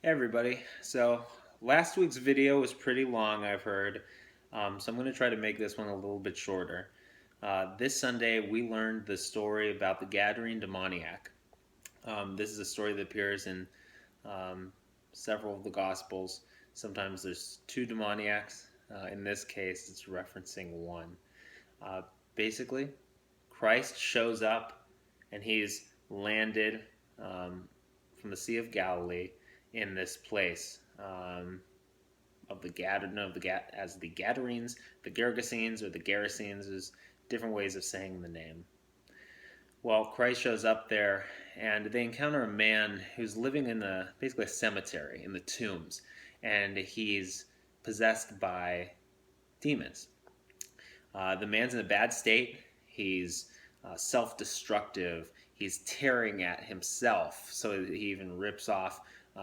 Hey everybody. So last week's video was pretty long, I've heard. So I'm going to try to make this one a little bit shorter. This Sunday, we learned the story about the Gadarene demoniac. This is a story that appears in um, several of the Gospels. Sometimes there's two demoniacs. In this case, it's referencing one. Uh, Basically, Christ shows up and he's landed um, from the Sea of Galilee in this place of the Gad no, the Gad as the Gadarenes, the Gergesenes, or the Gerasenes is different ways of saying the name. Well, Christ shows up there, and they encounter a man who's living in basically a cemetery in the tombs, and he's possessed by demons. The man's in a bad state. He's self-destructive. He's tearing at himself, so he even rips off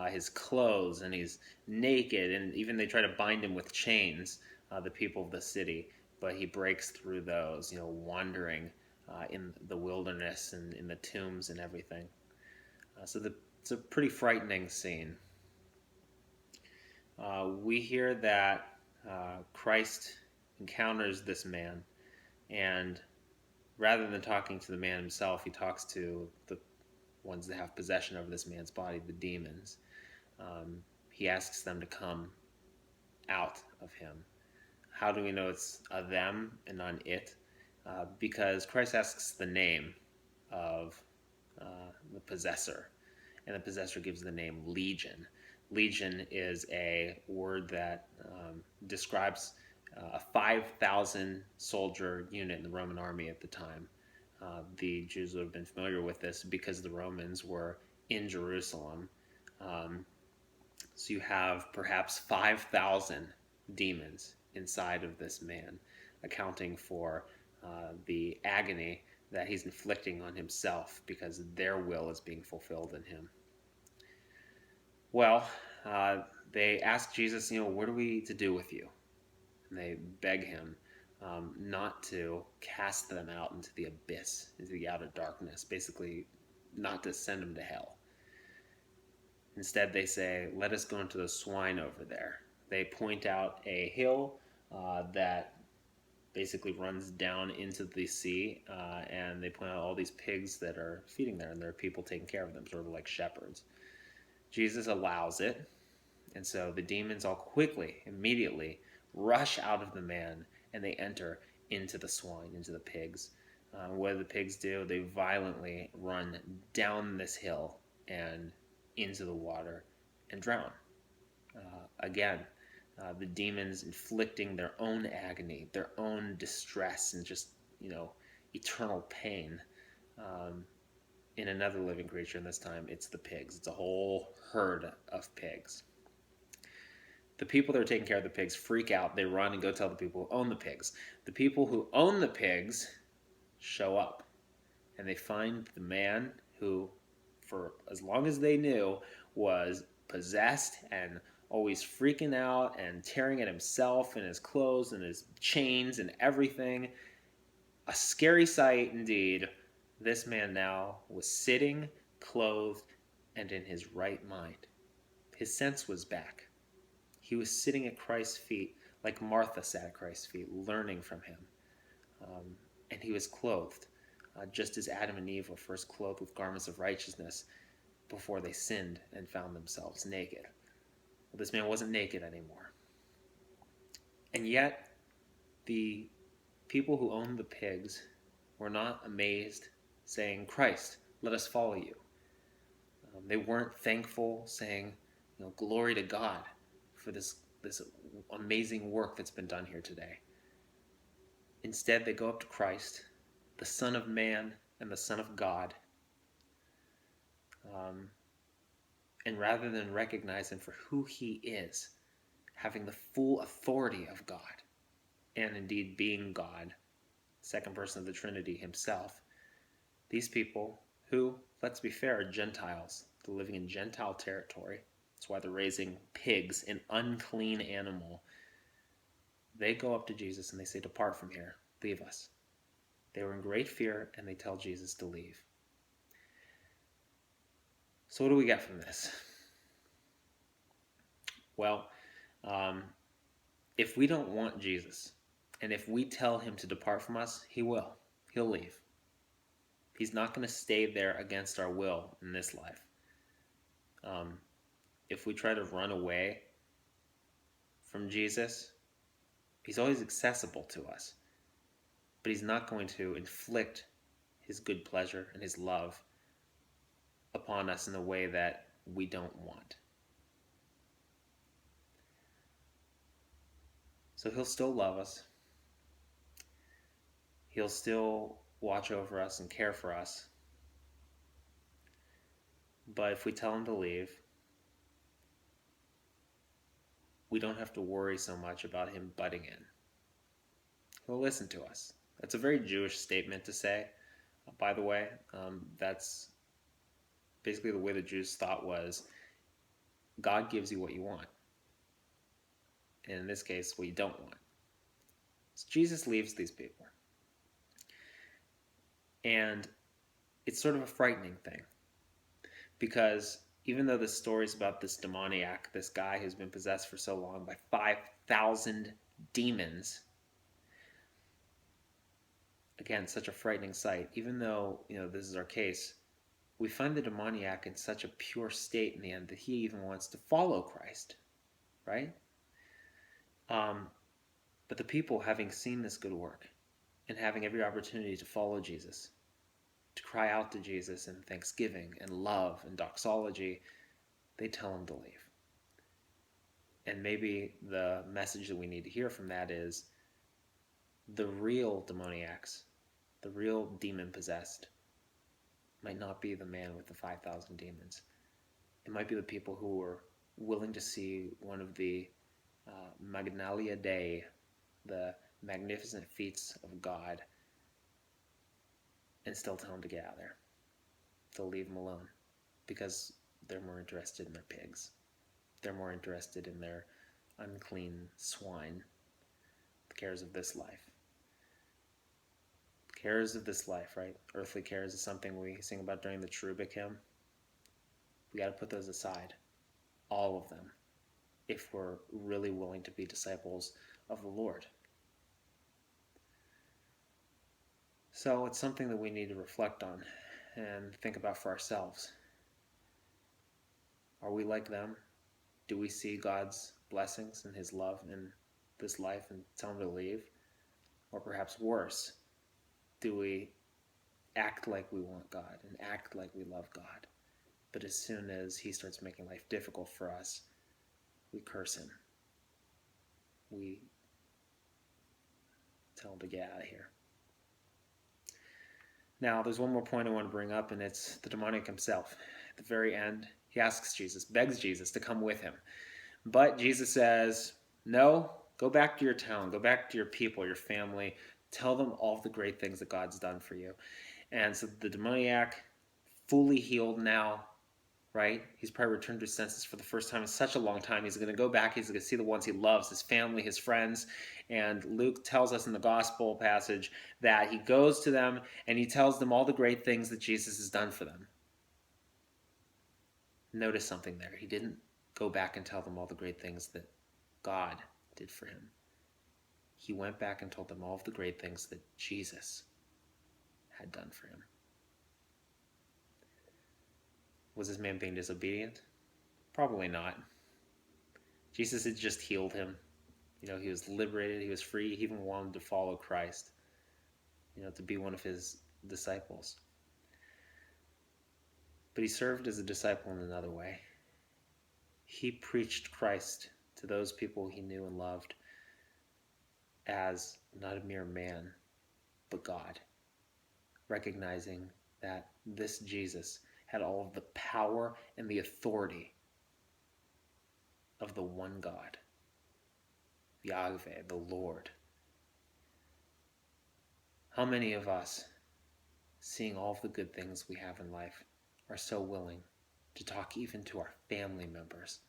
his clothes, and he's naked. And even they try to bind him with chains, the people of the city, but he breaks through those, wandering in the wilderness and in the tombs and everything. It's a pretty frightening scene. We hear that Christ encounters this man, and rather than talking to the man himself, he talks to the ones that have possession over this man's body, the demons. He asks them to come out of him. How do we know it's a them and not an it? Because Christ asks the name of the possessor, and the possessor gives the name Legion. Legion is a word that describes a 5,000 soldier unit in the Roman army at the time. The Jews would have been familiar with this because the Romans were in Jerusalem. Um, so you have perhaps 5,000 demons inside of this man, accounting for the agony that he's inflicting on himself because their will is being fulfilled in him. Well, uh, they ask Jesus, what are we to do with you? And they beg him not to cast them out into the abyss, into the outer darkness, basically not to send them to hell. Instead, they say, let us go into the swine over there. They point out a hill that basically runs down into the sea, and they point out all these pigs that are feeding there, and there are people taking care of them, sort of like shepherds. Jesus allows it, and so the demons all quickly, immediately, rush out of the man, and they enter into the swine, into the pigs. What do the pigs do? They violently run down this hill and into the water and drown. Again, the demons inflicting their own agony, their own distress, and just, eternal pain in another living creature, and this time it's the pigs. It's a whole herd of pigs. The people that are taking care of the pigs freak out. They run and go tell the people who own the pigs. The people who own the pigs show up, and they find the man who, for as long as they knew, was possessed and always freaking out and tearing at himself and his clothes and his chains and everything. A scary sight indeed. This man now was sitting, clothed, and in his right mind. His sense was back. He was sitting at Christ's feet like Martha sat at Christ's feet, learning from him. And he was clothed, just as Adam and Eve were first clothed with garments of righteousness before they sinned and found themselves naked. Well, this man wasn't naked anymore. And yet, the people who owned the pigs were not amazed, saying, Christ, let us follow you. They weren't thankful, saying, glory to God for this amazing work that's been done here today. Instead, they go up to Christ, the Son of Man and the Son of God, and rather than recognize him for who he is, having the full authority of God, and indeed being God, second person of the Trinity himself, these people who, let's be fair, are Gentiles, they're living in Gentile territory. That's why they're raising pigs, an unclean animal. They go up to Jesus and they say, depart from here, leave us. They were in great fear, and they tell Jesus to leave. So what do we get from this? Well, um, if we don't want Jesus, and if we tell him to depart from us, he will. He'll leave. He's not going to stay there against our will in this life. Um, if we try to run away from Jesus, he's always accessible to us, but he's not going to inflict his good pleasure and his love upon us in a way that we don't want. So he'll still love us. He'll still watch over us and care for us. But if we tell him to leave, we don't have to worry so much about him butting in. He'll listen to us. That's a very Jewish statement to say, by the way. That's basically the way the Jews thought was God gives you what you want. And in this case, what you don't want. So Jesus leaves these people. And it's sort of a frightening thing. Because even though the story's about this demoniac, this guy who's been possessed for so long by 5,000 demons, again, such a frightening sight. Even though, this is our case, we find the demoniac in such a pure state in the end that he even wants to follow Christ, right? But the people, having seen this good work and having every opportunity to follow Jesus, to cry out to Jesus in thanksgiving and love and doxology, they tell him to leave. And maybe the message that we need to hear from that is the real demoniacs, the real demon-possessed, might not be the man with the 5,000 demons. It might be the people who were willing to see one of the Magnalia Dei, the magnificent feats of God, and still tell him to get out of there. They'll leave him alone because they're more interested in their pigs. They're more interested in their unclean swine, the cares of this life. The cares of this life, right? Earthly cares is something we sing about during the cherubic hymn. We got to put those aside, all of them, if we're really willing to be disciples of the Lord. So it's something that we need to reflect on and think about for ourselves. Are we like them? Do we see God's blessings and his love in this life and tell him to leave? Or perhaps worse, do we act like we want God and act like we love God, but as soon as he starts making life difficult for us, we curse him. We tell him to get out of here. Now, there's one more point I want to bring up, and it's the demoniac himself. At the very end, he begs Jesus to come with him. But Jesus says, no, go back to your town, go back to your people, your family, tell them all the great things that God's done for you. And so the demoniac, fully healed now, right? He's probably returned to his senses for the first time in such a long time. He's going to go back. He's going to see the ones he loves, his family, his friends. And Luke tells us in the gospel passage that he goes to them and he tells them all the great things that Jesus has done for them. Notice something there. He didn't go back and tell them all the great things that God did for him. He went back and told them all of the great things that Jesus had done for him. Was this man being disobedient? Probably not. Jesus had just healed him. He was liberated, he was free, he even wanted to follow Christ, to be one of his disciples. But he served as a disciple in another way. He preached Christ to those people he knew and loved as not a mere man, but God, recognizing that this Jesus had all of the power and the authority of the one God, Yahweh, the Lord. How many of us, seeing all of the good things we have in life, are so willing to talk even to our family members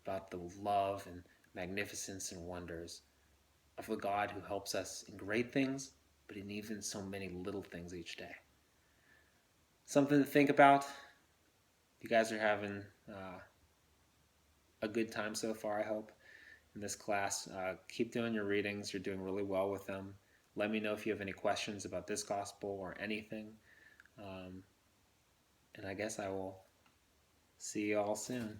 about the love and magnificence and wonders of the God who helps us in great things, but in even so many little things each day? Something to think about. You guys are having a good time so far, I hope, in this class. Keep doing your readings. You're doing really well with them. Let me know if you have any questions about this gospel or anything. Um, and I guess I will see you all soon.